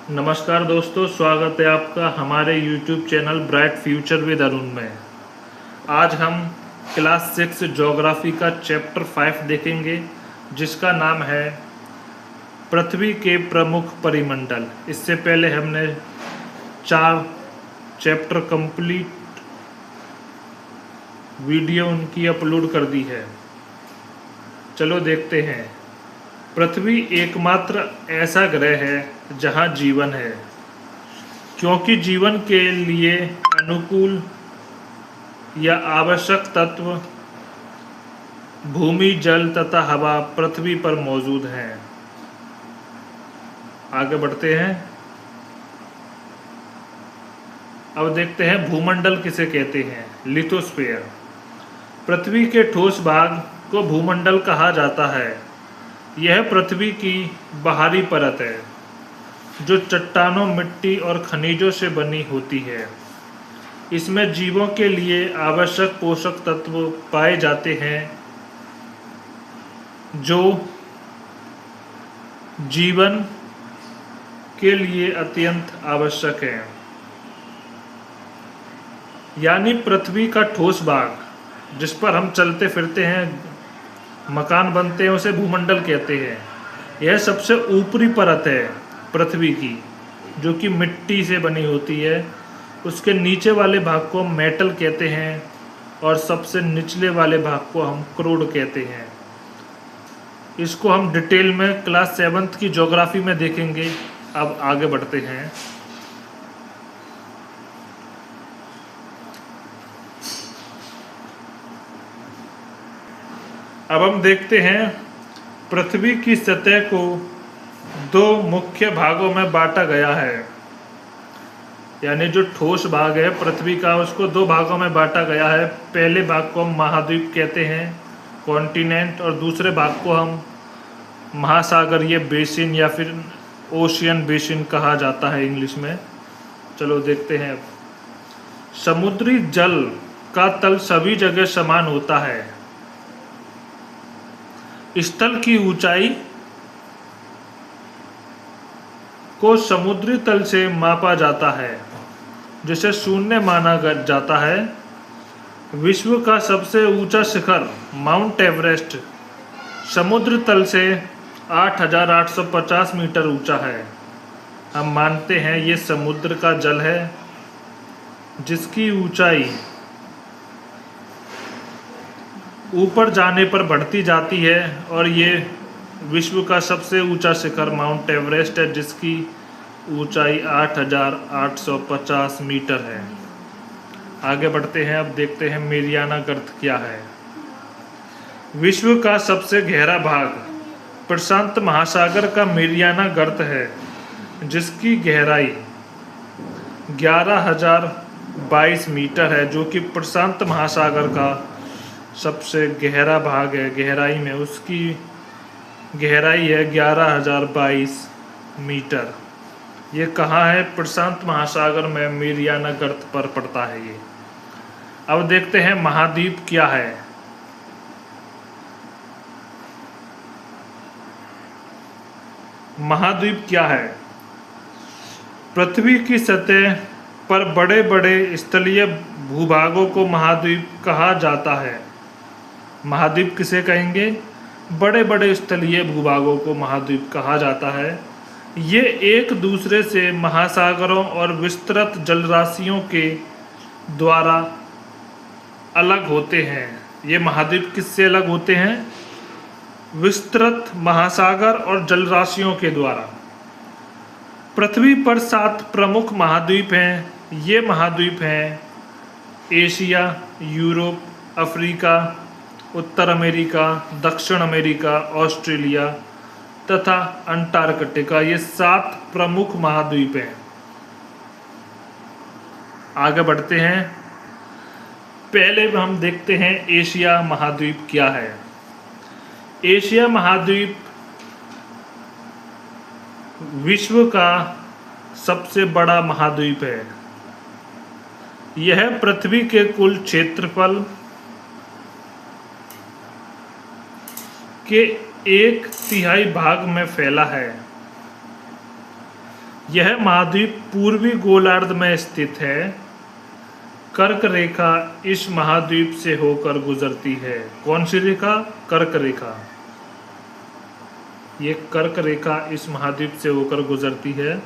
नमस्कार दोस्तों, स्वागत है आपका हमारे YouTube channel bright future with Arun में। आज हम क्लास 6 ज्योग्राफी का चैप्टर 5 देखेंगे, जिसका नाम है पृथ्वी के प्रमुख परिमंडल। इससे पहले हमने 4 चैप्टर कंप्लीट वीडियो उनकी अपलोड कर दी है। चलो देखते हैं। पृथ्वी एकमात्र ऐसा ग्रह है जहां जीवन है, क्योंकि जीवन के लिए अनुकूल या आवश्यक तत्व भूमि, जल तथा हवा पृथ्वी पर मौजूद हैं। आगे बढ़ते हैं। अब देखते हैं भूमंडल किसे कहते हैं। लिथोस्फीयर। पृथ्वी के ठोस भाग को भूमंडल कहा जाता है। यह पृथ्वी की बाहरी परत है, जो चट्टानों, मिट्टी और खनिजों से बनी होती है। इसमें जीवों के लिए आवश्यक पोषक तत्व पाए जाते हैं, जो जीवन के लिए अत्यंत आवश्यक है। यानी पृथ्वी का ठोस भाग, जिस पर हम चलते फिरते हैं, मकान बनते हैं, उसे भूमंडल कहते हैं। यह सबसे ऊपरी परत है पृथ्वी की, जो कि मिट्टी से बनी होती है। उसके नीचे वाले भाग को हम मेटल कहते हैं और सबसे निचले वाले भाग को हम क्रोड कहते हैं। इसको हम डिटेल में क्लास 7 की ज्योग्राफी में देखेंगे। अब आगे बढ़ते हैं। अब हम देखते हैं पृथ्वी की सतह को 2 मुख्य भागों में बांटा गया है। यानी जो ठोस भाग है पृथ्वी का, उसको 2 भागों में बांटा गया है। पहले भाग को हम महाद्वीप कहते हैं, कॉन्टिनेंट, और दूसरे भाग को हम महासागरीय बेसिन या फिर ओशियन बेसिन कहा जाता है इंग्लिश में। चलो देखते हैं। समुद्री जल का तल सभी जगह समान होता है। स्थल की ऊंचाई को समुद्री तल से मापा जाता है, जिसे शून्य माना जाता है। विश्व का सबसे ऊंचा शिखर माउंट एवरेस्ट समुद्र तल से 8,850 मीटर ऊंचा है। हम मानते हैं ये समुद्र का जल है, जिसकी ऊंचाई ऊपर जाने पर बढ़ती जाती है, और ये विश्व का सबसे ऊंचा शिखर माउंट एवरेस्ट है, जिसकी ऊंचाई 8,850 मीटर है। आगे बढ़ते हैं। अब देखते हैं मेरियाना गर्त क्या है। विश्व का सबसे गहरा भाग प्रशांत महासागर का मेरियाना गर्त है, जिसकी गहराई 11,022 मीटर है, जो कि प्रशांत महासागर का सबसे गहरा भाग है। गहराई में उसकी गहराई है 11,022 मीटर। ये कहाँ है? प्रशांत महासागर में मेरियाना गर्त पर पड़ता है ये। अब देखते हैं महाद्वीप क्या है। महाद्वीप क्या है? पृथ्वी की सतह पर बड़े बड़े स्थलीय भूभागों को महाद्वीप कहा जाता है। महाद्वीप किसे कहेंगे? बड़े बड़े स्थलीय भूभागों को महाद्वीप कहा जाता है। ये एक दूसरे से महासागरों और विस्तृत जलराशियों के द्वारा अलग होते हैं। ये महाद्वीप किससे अलग होते हैं? विस्तृत महासागर और जलराशियों के द्वारा। पृथ्वी पर 7 प्रमुख महाद्वीप हैं। ये महाद्वीप हैं एशिया, यूरोप, अफ्रीका, उत्तर अमेरिका, दक्षिण अमेरिका, ऑस्ट्रेलिया तथा अंटार्कटिका। ये 7 प्रमुख महाद्वीप हैं। आगे बढ़ते हैं। पहले हम देखते हैं एशिया महाद्वीप क्या है। एशिया महाद्वीप विश्व का सबसे बड़ा महाद्वीप है। यह पृथ्वी के कुल क्षेत्रफल के 1/3 भाग में फैला है। यह महाद्वीप पूर्वी गोलार्ध में स्थित है। कर्क रेखा इस महाद्वीप से होकर गुजरती है। कौन सी रेखा? कर्क रेखा। ये कर्क रेखा इस महाद्वीप से होकर गुजरती है।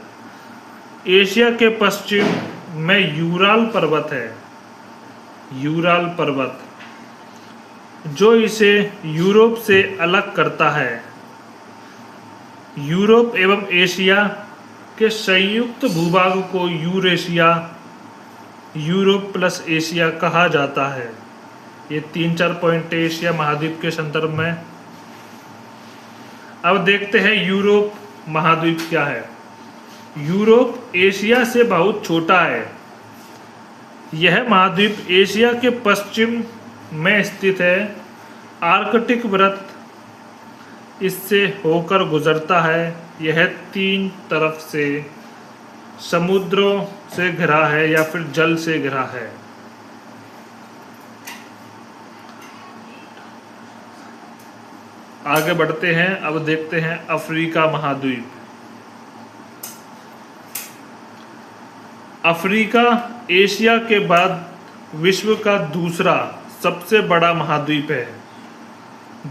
एशिया के पश्चिम में यूराल पर्वत है, यूराल पर्वत, जो इसे यूरोप से अलग करता है। यूरोप एवं एशिया के संयुक्त भूभाग को यूरेशिया, यूरोप प्लस एशिया कहा जाता है। ये 3-4 पॉइंट एशिया महाद्वीप के संदर्भ में। अब देखते हैं यूरोप महाद्वीप क्या है। यूरोप एशिया से बहुत छोटा है। यह महाद्वीप एशिया के पश्चिम में स्थित है। आर्कटिक वृत्त इससे होकर गुजरता है। यह 3 तरफ से समुद्रों से घिरा है या फिर जल से घिरा है। आगे बढ़ते हैं। अब देखते हैं अफ्रीका महाद्वीप। अफ्रीका एशिया के बाद विश्व का दूसरा सबसे बड़ा महाद्वीप है।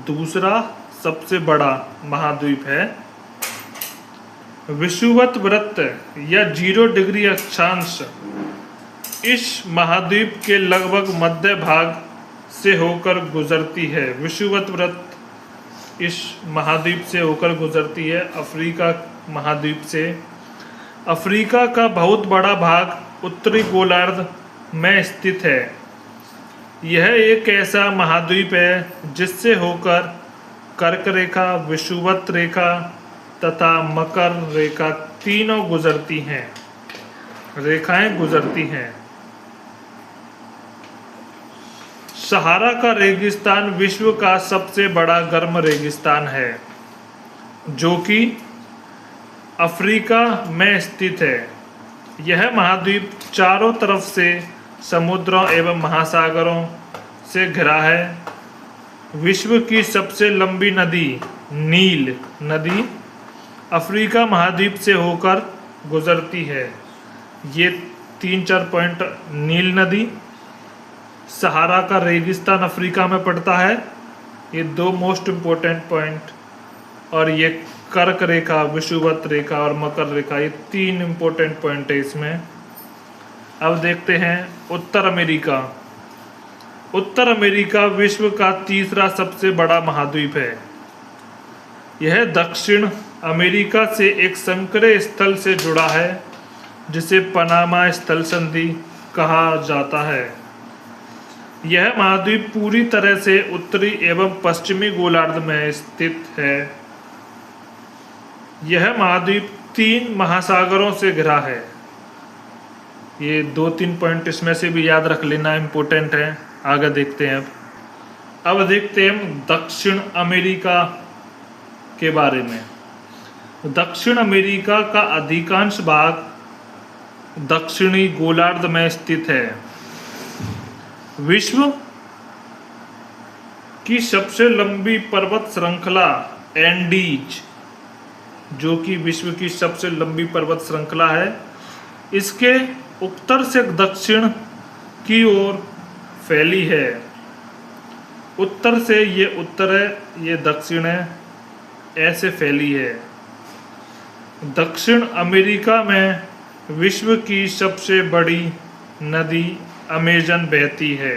दूसरा सबसे बड़ा महाद्वीप है। विषुवत वृत्त या 0 डिग्री अक्षांश इस महाद्वीप के लगभग मध्य भाग से होकर गुजरती है। विषुवत वृत्त इस महाद्वीप से होकर गुजरती है, अफ्रीका महाद्वीप से। अफ्रीका का बहुत बड़ा भाग उत्तरी गोलार्ध में स्थित है। यह एक ऐसा महाद्वीप है जिससे होकर कर्क रेखा, विषुवत रेखा तथा मकर रेखा तीनों गुजरती हैं, रेखाएं गुजरती हैं। सहारा का रेगिस्तान विश्व का सबसे बड़ा गर्म रेगिस्तान है, जो कि अफ्रीका में स्थित है। यह महाद्वीप चारों तरफ से समुद्रों एवं महासागरों से घिरा है। विश्व की सबसे लंबी नदी नील नदी अफ्रीका महाद्वीप से होकर गुजरती है। ये 3-4 पॉइंट। नील नदी, सहारा का रेगिस्तान अफ्रीका में पड़ता है, ये 2 मोस्ट इम्पोर्टेंट पॉइंट। और ये कर्क रेखा, विषुवत रेखा और मकर रेखा, ये 3 इम्पोर्टेंट पॉइंट है इसमें। अब देखते हैं उत्तर अमेरिका। उत्तर अमेरिका विश्व का तीसरा सबसे बड़ा महाद्वीप है। यह दक्षिण अमेरिका से एक संकरे स्थल से जुड़ा है, जिसे पनामा स्थल संधि कहा जाता है। यह महाद्वीप पूरी तरह से उत्तरी एवं पश्चिमी गोलार्ध में स्थित है। यह महाद्वीप 3 महासागरों से घिरा है। ये 2-3 पॉइंट इसमें से भी याद रख लेना, इम्पोर्टेंट है। आगे देखते हैं। अब देखते हैं दक्षिण अमेरिका के बारे में। दक्षिण अमेरिका का अधिकांश भाग दक्षिणी गोलार्ध में स्थित है। विश्व की सबसे लंबी पर्वत श्रृंखला एंडीज, जो कि विश्व की सबसे लंबी पर्वत श्रृंखला है, इसके उत्तर से दक्षिण की ओर फैली है। उत्तर से ये उत्तर है, ये दक्षिण है, ऐसे फैली है। दक्षिण अमेरिका में विश्व की सबसे बड़ी नदी अमेजन बहती है।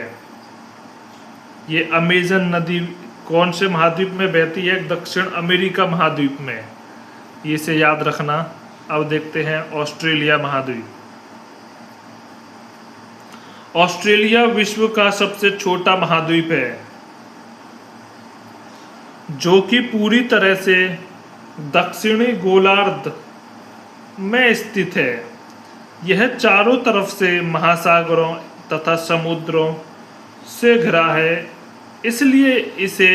ये अमेजन नदी कौन से महाद्वीप में बहती है? दक्षिण अमेरिका महाद्वीप में, इसे याद रखना। अब देखते हैं ऑस्ट्रेलिया महाद्वीप। ऑस्ट्रेलिया विश्व का सबसे छोटा महाद्वीप है, जो कि पूरी तरह से दक्षिणी गोलार्ध में स्थित है। यह चारों तरफ से महासागरों तथा समुद्रों से घिरा है, इसलिए इसे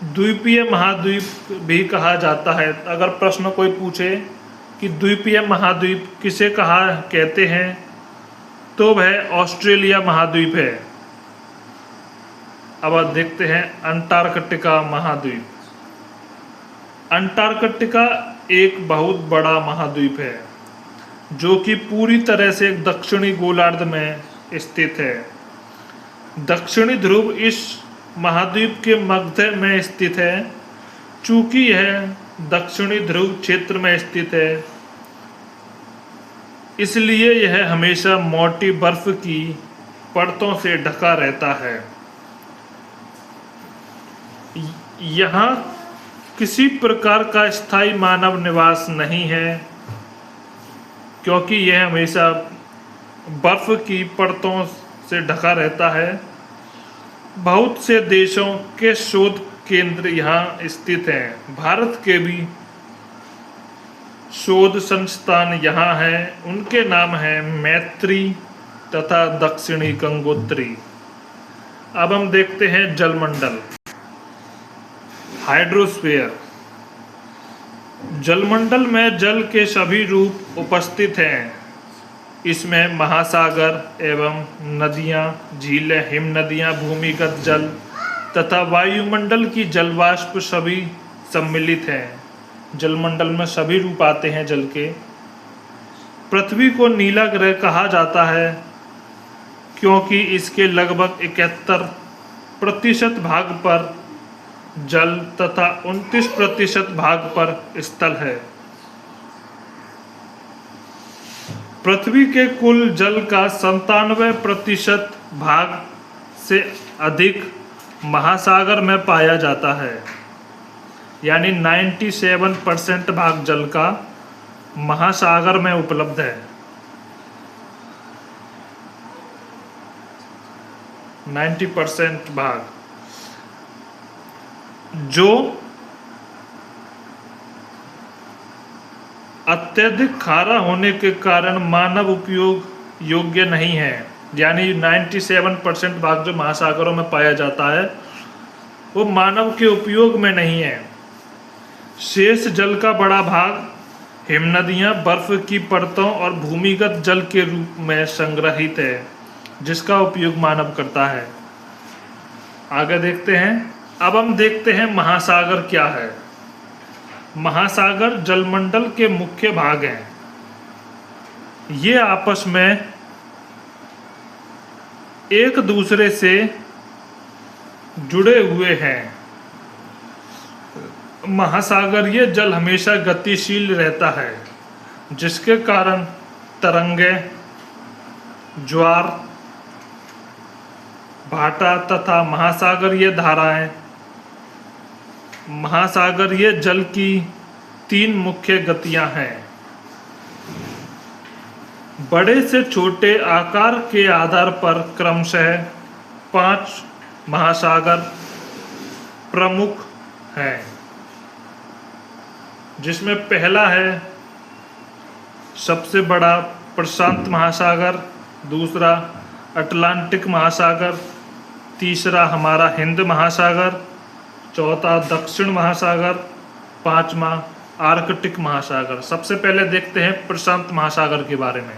द्वीपीय महाद्वीप भी कहा जाता है। अगर प्रश्न कोई पूछे कि द्वीपीय महाद्वीप किसे कहते हैं, तो वह ऑस्ट्रेलिया महाद्वीप है। अब देखते हैं अंटार्कटिका महाद्वीप। अंटार्कटिका एक बहुत बड़ा महाद्वीप है जो कि पूरी तरह से दक्षिणी गोलार्ध में स्थित है। दक्षिणी ध्रुव इस महाद्वीप के मध्य में स्थित है। चूंकि यह दक्षिणी ध्रुव क्षेत्र में स्थित है, इसलिए यह हमेशा मोटी बर्फ की परतों से ढका रहता है। यहाँ किसी प्रकार का स्थायी मानव निवास नहीं है, क्योंकि यह हमेशा बर्फ की परतों से ढका रहता है। बहुत से देशों के शोध केंद्र यहाँ स्थित हैं। भारत के भी शोध संस्थान यहाँ हैं। उनके नाम हैं मैत्री तथा दक्षिणी गंगोत्री। अब हम देखते हैं जलमंडल, हाइड्रोस्फीयर। जलमंडल में जल के सभी रूप उपस्थित हैं। इसमें महासागर एवं नदियाँ, झीलें, हिमनदियाँ, भूमिगत जल तथा वायुमंडल की जलवाष्प सभी सम्मिलित हैं। जलमंडल में सभी रूप आते हैं जल के। पृथ्वी को नीला ग्रह कहा जाता है क्योंकि इसके लगभग 71% भाग पर जल तथा 29% भाग पर स्थल है। पृथ्वी के कुल जल का 97% भाग से अधिक महासागर में पाया जाता है। यानी 97% भाग जल का महासागर में उपलब्ध है। 90% भाग जो अत्यधिक खारा होने के कारण मानव उपयोग योग्य नहीं है। यानी 97% भाग जो महासागरों में पाया जाता है वो मानव के उपयोग में नहीं है। शेष जल का बड़ा भाग हिमनदियाँ, बर्फ की परतों और भूमिगत जल के रूप में संग्रहित है, जिसका उपयोग मानव करता है। आगे देखते हैं। अब हम देखते हैं महासागर क्या है। महासागर जलमंडल के मुख्य भाग हैं। ये आपस में एक दूसरे से जुड़े हुए हैं। महासागरीय जल हमेशा गतिशील रहता है, जिसके कारण तरंगें, ज्वार भाटा तथा महासागरीय धाराएं। महासागरीय जल की 3 मुख्य गतियां हैं। बड़े से छोटे आकार के आधार पर क्रमशः 5 महासागर प्रमुख हैं, जिसमें पहला है सबसे बड़ा प्रशांत महासागर, दूसरा अटलांटिक महासागर, तीसरा हमारा हिंद महासागर, चौथा दक्षिण महासागर, पांचवा आर्कटिक महासागर। सबसे पहले देखते हैं प्रशांत महासागर के बारे में।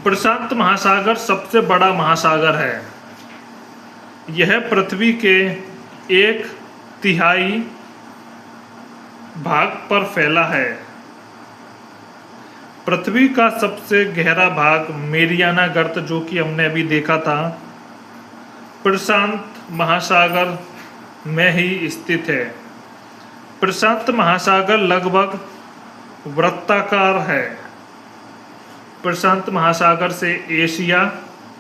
प्रशांत महासागर सबसे बड़ा महासागर है। यह पृथ्वी के 1/3 भाग पर फैला है। पृथ्वी का सबसे गहरा भाग मेरियाना गर्त, जो कि हमने अभी देखा था, प्रशांत महासागर में ही स्थित है। प्रशांत महासागर लगभग वृत्ताकार है। प्रशांत महासागर से एशिया,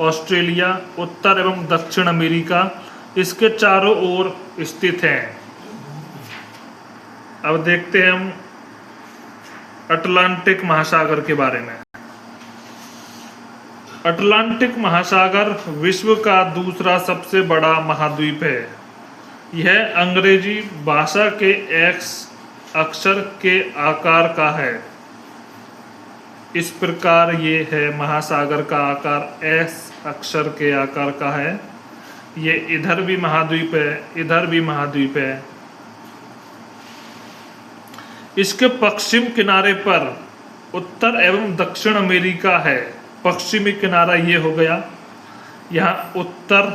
ऑस्ट्रेलिया, उत्तर एवं दक्षिण अमेरिका इसके चारों ओर स्थित हैं। अब देखते हैं हम अटलांटिक महासागर के बारे में। अटलांटिक महासागर विश्व का दूसरा सबसे बड़ा महाद्वीप है। यह अंग्रेजी भाषा के एक्स अक्षर के आकार का है। इस प्रकार ये है, महासागर का आकार एस अक्षर के आकार का है। ये इधर भी महाद्वीप है, इधर भी महाद्वीप है। इसके पश्चिम किनारे पर उत्तर एवं दक्षिण अमेरिका है। पश्चिमी किनारा ये हो गया। यहाँ उत्तर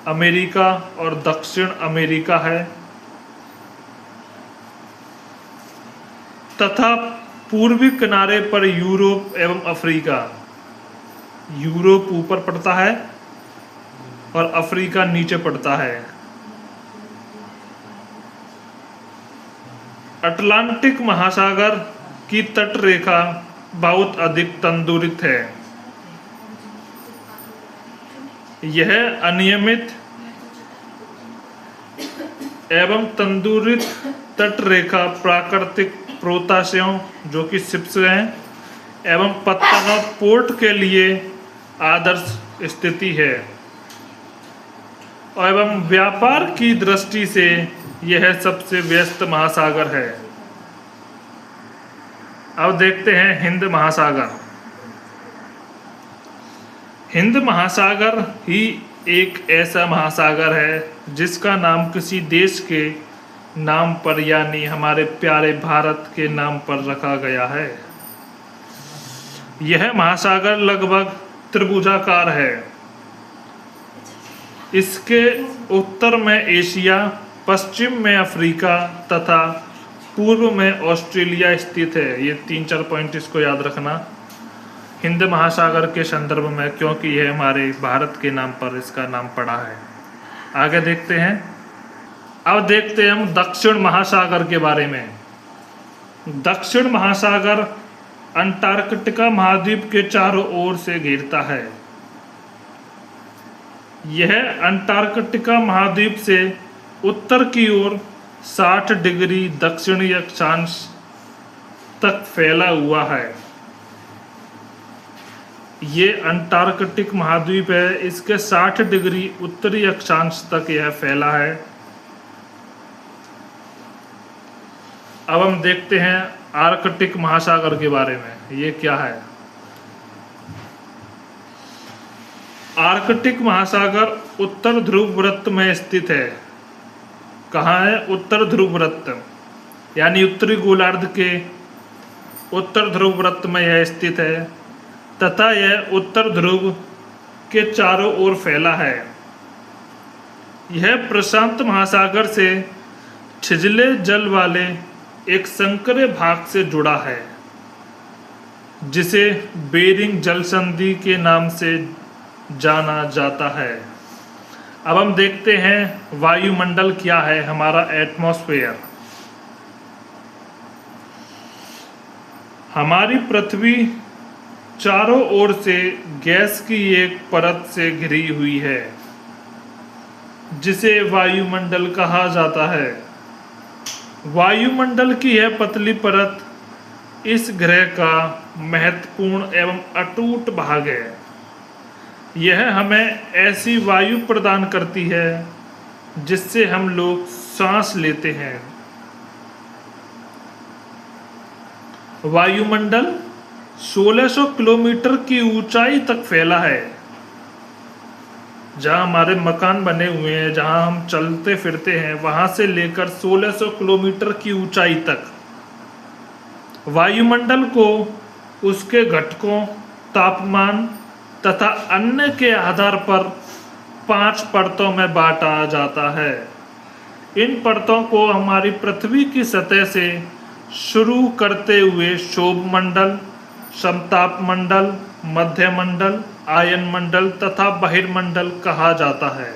अमेरिका और दक्षिण अमेरिका है, तथा पूर्वी किनारे पर यूरोप एवं अफ्रीका। यूरोप ऊपर पड़ता है और अफ्रीका नीचे पड़ता है। अटलांटिक महासागर की तट रेखा बहुत अधिक तंदुरित है। यह अनियमित एवं तंदुरित तट रेखा प्राकृतिक पोताशियों जो कि शिप्स हैं एवं पत्तन और पोर्ट के लिए आदर्श स्थिति है एवं व्यापार की दृष्टि से यह सबसे व्यस्त महासागर है। अब देखते हैं हिंद महासागर। हिंद महासागर ही एक ऐसा महासागर है जिसका नाम किसी देश के नाम पर यानी हमारे प्यारे भारत के नाम पर रखा गया है। यह महासागर लगभग त्रिभुजाकार है। इसके उत्तर में एशिया, पश्चिम में अफ्रीका तथा पूर्व में ऑस्ट्रेलिया स्थित है। ये 3-4 पॉइंट इसको याद रखना हिंद महासागर के संदर्भ में, क्योंकि यह हमारे भारत के नाम पर इसका नाम पड़ा है। आगे देखते हैं। अब देखते हैं हम दक्षिण महासागर के बारे में। दक्षिण महासागर अंटार्कटिका महाद्वीप के चारों ओर से घेरता है। यह अंटार्कटिका महाद्वीप से उत्तर की ओर 60 डिग्री दक्षिणी अक्षांश तक फैला हुआ है। ये अंटार्कटिक महाद्वीप है, इसके 60 डिग्री उत्तरी अक्षांश तक यह फैला है। अब हम देखते हैं आर्कटिक महासागर के बारे में। ये क्या है? आर्कटिक महासागर उत्तर ध्रुव वृत्त में स्थित है। कहाँ है? उत्तर ध्रुव वृत्त यानी उत्तरी गोलार्ध के उत्तर ध्रुव वृत्त में यह स्थित है तथा यह उत्तर ध्रुव के चारों ओर फैला है। यह प्रशांत महासागर से छिछले जल वाले एक संकरे भाग से जुड़ा है जिसे बेरिंग जल संधि के नाम से जाना जाता है। अब हम देखते हैं वायुमंडल क्या है, हमारा एटमॉस्फेयर। हमारी पृथ्वी चारों ओर से गैस की एक परत से घिरी हुई है जिसे वायुमंडल कहा जाता है। वायुमंडल की यह पतली परत इस ग्रह का महत्वपूर्ण एवं अटूट भाग है। यह हमें ऐसी वायु प्रदान करती है जिससे हम लोग सांस लेते हैं। वायुमंडल 1600 किलोमीटर की ऊंचाई तक फैला है। जहाँ हमारे मकान बने हुए हैं, जहाँ हम चलते फिरते हैं, वहाँ से लेकर 1600 किलोमीटर की ऊंचाई तक वायुमंडल को उसके घटकों, तापमान तथा अन्य के आधार पर 5 परतों में बांटा जाता है। इन परतों को हमारी पृथ्वी की सतह से शुरू करते हुए शोभ मंडल, समताप मंडल, मध्य मंडल, आयन मंडल तथा बहिर्मंडल कहा जाता है।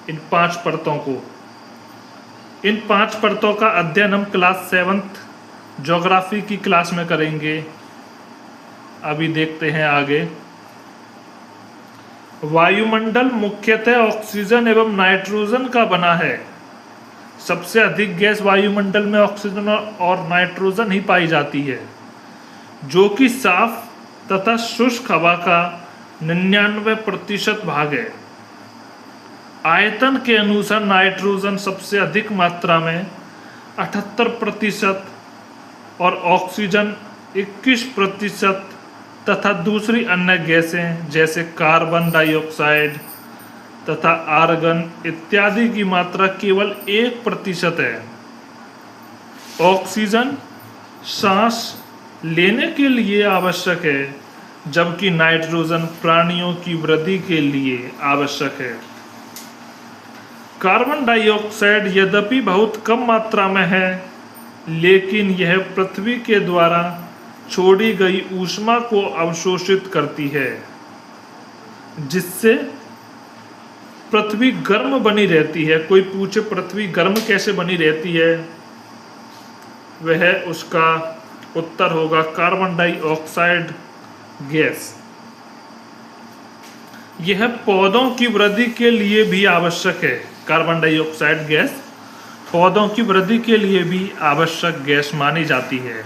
इन 5 परतों को, इन 5 परतों का अध्ययन हम क्लास 7th ज्योग्राफी की क्लास में करेंगे। अभी देखते हैं आगे। वायुमंडल मुख्यतः ऑक्सीजन एवं नाइट्रोजन का बना है। सबसे अधिक गैस वायुमंडल में ऑक्सीजन और नाइट्रोजन ही पाई जाती है, जो कि साफ तथा शुष्क हवा का 99% भाग है। आयतन के अनुसार नाइट्रोजन सबसे अधिक मात्रा में 78% और ऑक्सीजन 21% तथा दूसरी अन्य गैसें जैसे कार्बन डाइऑक्साइड तथा आर्गन इत्यादि की मात्रा केवल 1% है। ऑक्सीजन सांस लेने के लिए आवश्यक है, जबकि नाइट्रोजन प्राणियों की वृद्धि के लिए आवश्यक है। कार्बन डाइऑक्साइड यद्यपि बहुत कम मात्रा में है, लेकिन यह पृथ्वी के द्वारा छोड़ी गई ऊष्मा को अवशोषित करती है, जिससे पृथ्वी गर्म बनी रहती है। कोई पूछे पृथ्वी गर्म कैसे बनी रहती है, वह उसका उत्तर होगा कार्बन डाइऑक्साइड गैस। यह पौधों की वृद्धि के लिए भी आवश्यक है। कार्बन डाइऑक्साइड गैस पौधों की वृद्धि के लिए भी आवश्यक गैस मानी जाती है।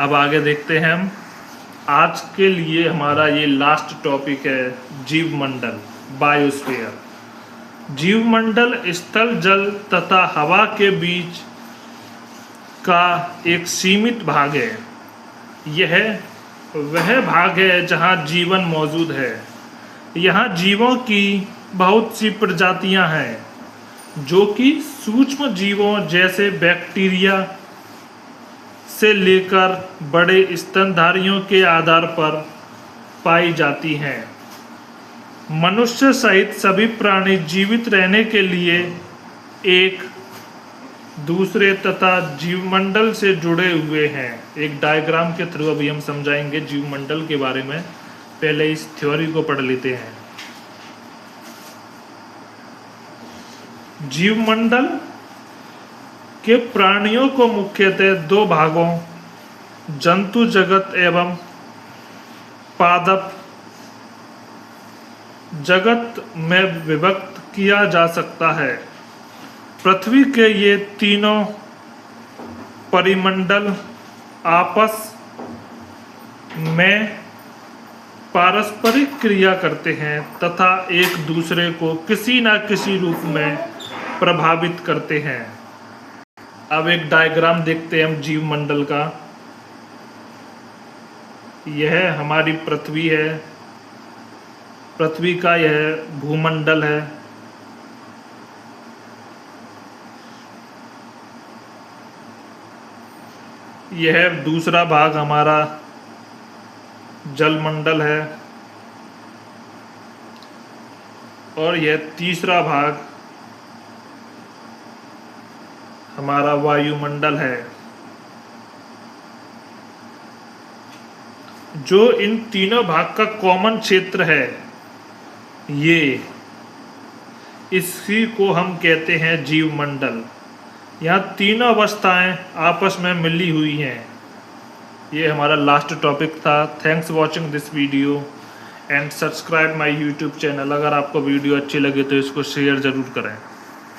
अब आगे देखते हैं हम। आज के लिए हमारा ये लास्ट टॉपिक है जीवमंडल, बायोस्फीयर। जीवमंडल स्थल, जल तथा हवा के बीच का एक सीमित भाग है। यह वह भाग है जहाँ जीवन मौजूद है। यहाँ जीवों की बहुत सी प्रजातियाँ हैं, जो कि सूक्ष्म जीवों जैसे बैक्टीरिया से लेकर बड़े स्तनधारियों के आधार पर पाई जाती हैं। मनुष्य सहित सभी प्राणी जीवित रहने के लिए एक दूसरे तथा जीवमंडल से जुड़े हुए हैं। एक डायग्राम के थ्रू अभी हम समझाएंगे जीवमंडल के बारे में। पहले इस थ्योरी को पढ़ लेते हैं। जीवमंडल के प्राणियों को मुख्यतः दो भागों, जंतु जगत एवं पादप जगत में विभक्त किया जा सकता है। पृथ्वी के ये तीनों परिमंडल आपस में पारस्परिक क्रिया करते हैं तथा एक दूसरे को किसी न किसी रूप में प्रभावित करते हैं। अब एक डायग्राम देखते हैं हम जीवमंडल का। यह हमारी पृथ्वी है। पृथ्वी का यह भूमंडल है। यह दूसरा भाग हमारा जलमंडल है और यह तीसरा भाग हमारा वायुमंडल है। जो इन तीनों भाग का कॉमन क्षेत्र है, ये इसी को हम कहते हैं जीवमंडल। यहाँ तीनों अवस्थाएं आपस में मिली हुई हैं। ये हमारा लास्ट टॉपिक था। Thanks watching this video and subscribe my YouTube channel. अगर आपको वीडियो अच्छी लगे तो इसको शेयर ज़रूर करें।